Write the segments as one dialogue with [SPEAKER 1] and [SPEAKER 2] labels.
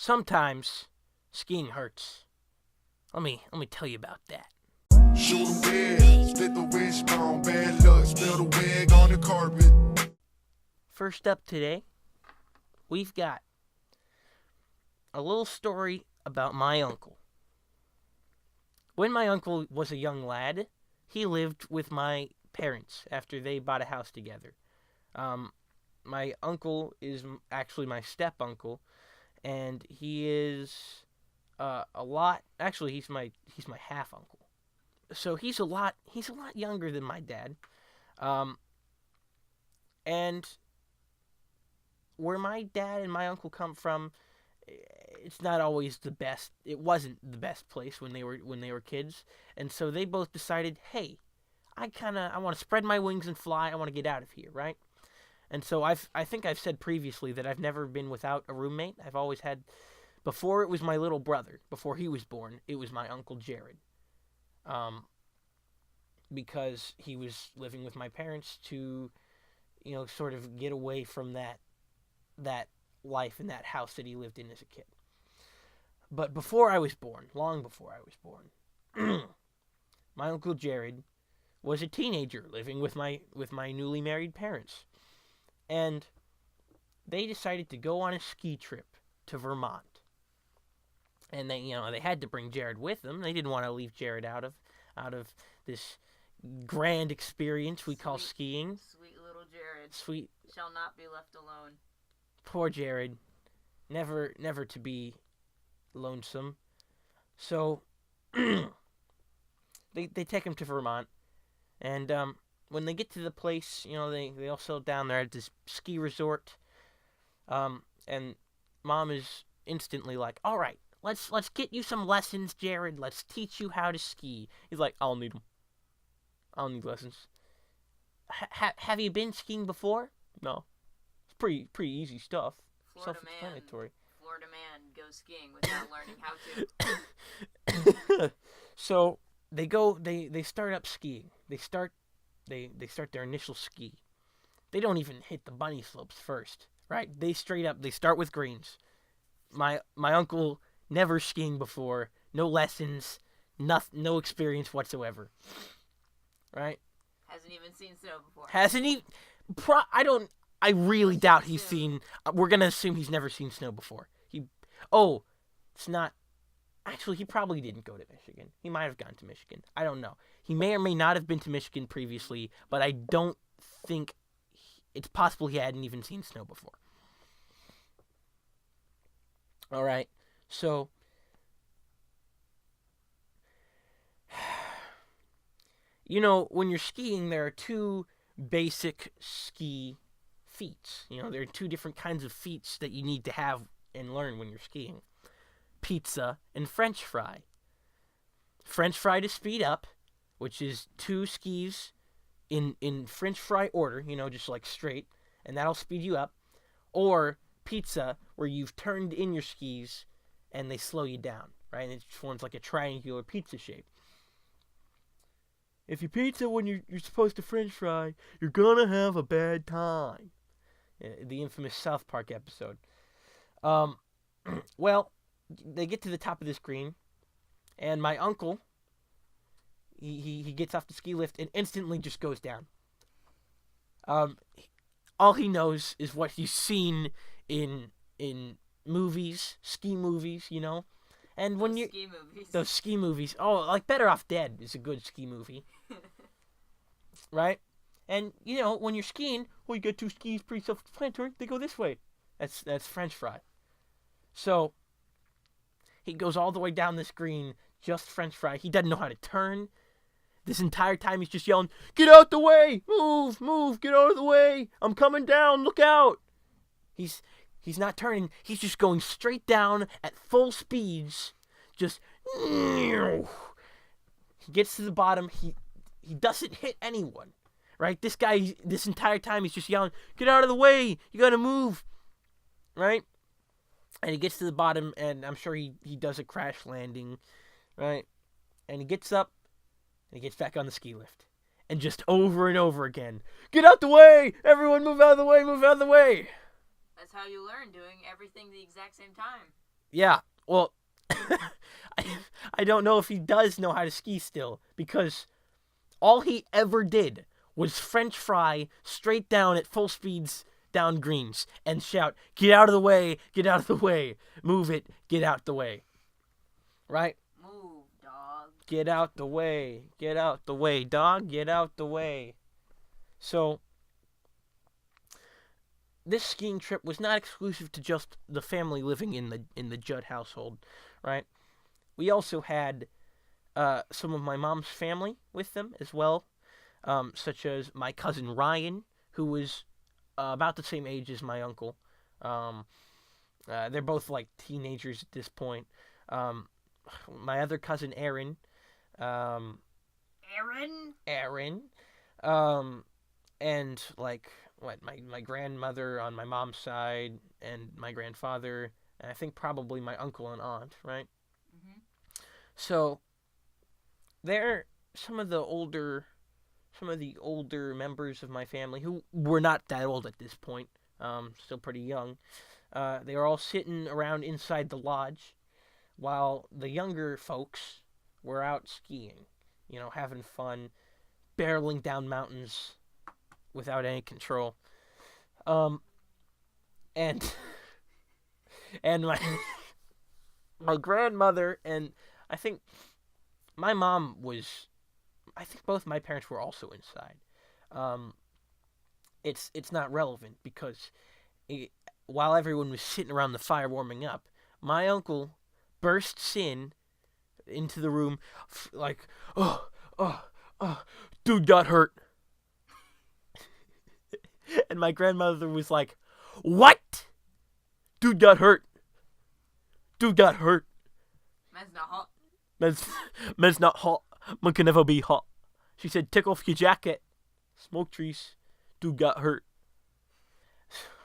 [SPEAKER 1] Sometimes skiing hurts. Let me tell you about that.
[SPEAKER 2] Shoot a wig, split the wishbone, bad luck, spill the wig on the carpet.
[SPEAKER 1] First up today, we've got a little story about my uncle. When my uncle was a young lad, he lived with my parents after they bought a house together. My uncle is actually my step uncle, and he is Actually, he's my half uncle. So he's a lot younger than my dad. And where my dad and my uncle come from, it's not always the best. It wasn't the best place when they were kids, and so they both decided, hey, I want to spread my wings and fly. I want to get out of here, right? And so I think I've said previously that I've never been without a roommate. I've always had. Before it was my little brother. Before he was born, it was my Uncle Jared. Because he was living with my parents to, sort of get away from that life in that house that he lived in as a kid. But before I was born, long before I was born, my Uncle Jared was a teenager living with my newly married parents. And they decided to go on a ski trip to Vermont. And they had to bring Jared with them. They didn't want to leave Jared out of this grand experience we call skiing.
[SPEAKER 3] Sweet little Jared.
[SPEAKER 1] Sweet.
[SPEAKER 3] Shall not be left alone.
[SPEAKER 1] Poor Jared. Never to be lonesome. So they take him to Vermont. And when they get to the place, they all settle down there at this ski resort. And Mom is instantly like, all right, let's get you some lessons, Jared. Let's teach you how to ski. He's like, I'll need them. I'll need lessons. Have you been skiing before? No. It's pretty easy stuff. Self-explanatory.
[SPEAKER 3] Florida man goes skiing without learning how to.
[SPEAKER 1] So they start up skiing. They start their initial ski. They don't even hit the bunny slopes first, right? They start with greens. My uncle never skiing before, no lessons, no experience whatsoever. Right?
[SPEAKER 3] Hasn't even seen snow before.
[SPEAKER 1] Hasn't he? I really doubt he's seen. We're gonna assume he's never seen snow before. It's not. Actually, he probably didn't go to Michigan. He might have gone to Michigan. I don't know. He may or may not have been to Michigan previously, but I don't think it's possible he hadn't even seen snow before. All right. So, when you're skiing, there are two basic ski feats. There are two different kinds of feats that you need to have and learn when you're skiing. Pizza and French fry. French fry to speed up, which is two skis in French fry order, just like straight, and that'll speed you up. Or pizza, where you've turned in your skis and they slow you down, right? And it forms like a triangular pizza shape. If you pizza when you're supposed to French fry, you're gonna have a bad time. The infamous South Park episode. Well, they get to the top of this green, and my uncle, he gets off the ski lift and instantly just goes down. All he knows is what he's seen in movies, ski movies, And when those ski movies, like Better Off Dead is a good ski movie, right? And when you're skiing, you get two skis, pretty self-explanatory. They go this way. That's French fry. So he goes all the way down this green, just French fry. He doesn't know how to turn. This entire time he's just yelling, "Get out the way! Move! Get out of the way! I'm coming down! Look out!" He's not turning. He's just going straight down at full speeds. Just he gets to the bottom. He doesn't hit anyone, right? This guy, this entire time, he's just yelling, "Get out of the way! You gotta move!" Right? And he gets to the bottom, and I'm sure he does a crash landing, right? And he gets up, and he gets back on the ski lift. And just over and over again, "Get out the way! Everyone move out of the way! Move out of the way!"
[SPEAKER 3] That's how you learn, doing everything the exact same time.
[SPEAKER 1] Yeah, well, I don't know if he does know how to ski still, because all he ever did was French fry straight down at full speeds down greens and shout, "Get out of the way, get out of the way, move it, get out the way." Right?
[SPEAKER 3] Move, dog.
[SPEAKER 1] Get out the way, dog, get out the way. So, this skiing trip was not exclusive to just the family living in the Judd household, right? We also had some of my mom's family with them as well, such as my cousin Ryan, who was about the same age as my uncle. They're both like teenagers at this point. My other cousin Aaron. Aaron. And like my grandmother on my mom's side, and my grandfather, and I think probably my uncle and aunt, right?
[SPEAKER 3] Mm-hmm.
[SPEAKER 1] So they're some of the older members of my family who were not that old at this point, still pretty young. They were all sitting around inside the lodge, while the younger folks were out skiing, having fun, barreling down mountains without any control. And my my grandmother, and I think my mom was, I think both my parents were also inside. It's not relevant because while everyone was sitting around the fire warming up, my uncle bursts into the room like, oh, dude got hurt. And my grandmother was like, what? Dude got hurt. Man's
[SPEAKER 3] not hot.
[SPEAKER 1] Man's not hot. Man can never be hot. She said, take off your jacket. Smoke trees. Dude got hurt.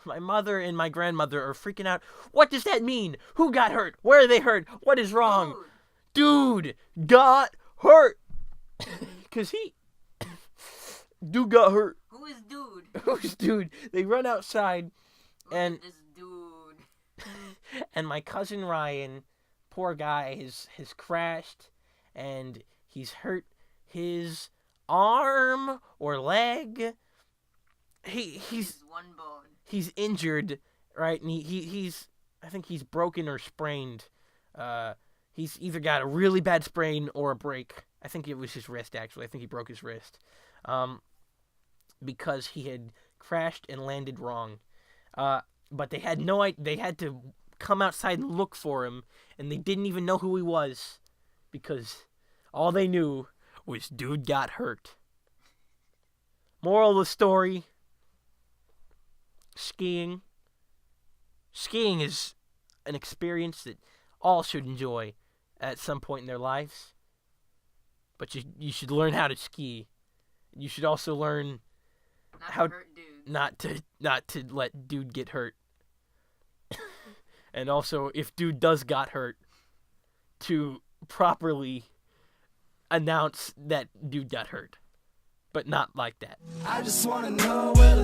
[SPEAKER 1] My mother and my grandmother are freaking out. What does that mean? Who got hurt? Where are they hurt? What is wrong? Dude got hurt. Because dude got hurt.
[SPEAKER 3] Who is dude?
[SPEAKER 1] Who's dude? They run outside, and
[SPEAKER 3] this dude.
[SPEAKER 1] And my cousin Ryan, poor guy, has crashed, and he's hurt his arm or leg. He's
[SPEAKER 3] one bone.
[SPEAKER 1] He's injured, right? And he's I think he's broken or sprained. He's either got a really bad sprain or a break. I think it was his wrist, actually. I think he broke his wrist. Because he had crashed and landed wrong. But they had they had to come outside and look for him, and they didn't even know who he was, because all they knew was dude got hurt. Moral of the story: skiing. Skiing is an experience that all should enjoy at some point in their lives. But you should learn how to ski. You should also learn not to let dude get hurt. And also, if dude does got hurt, to properly announce that dude got hurt. But not like that.
[SPEAKER 4] I just wanna know where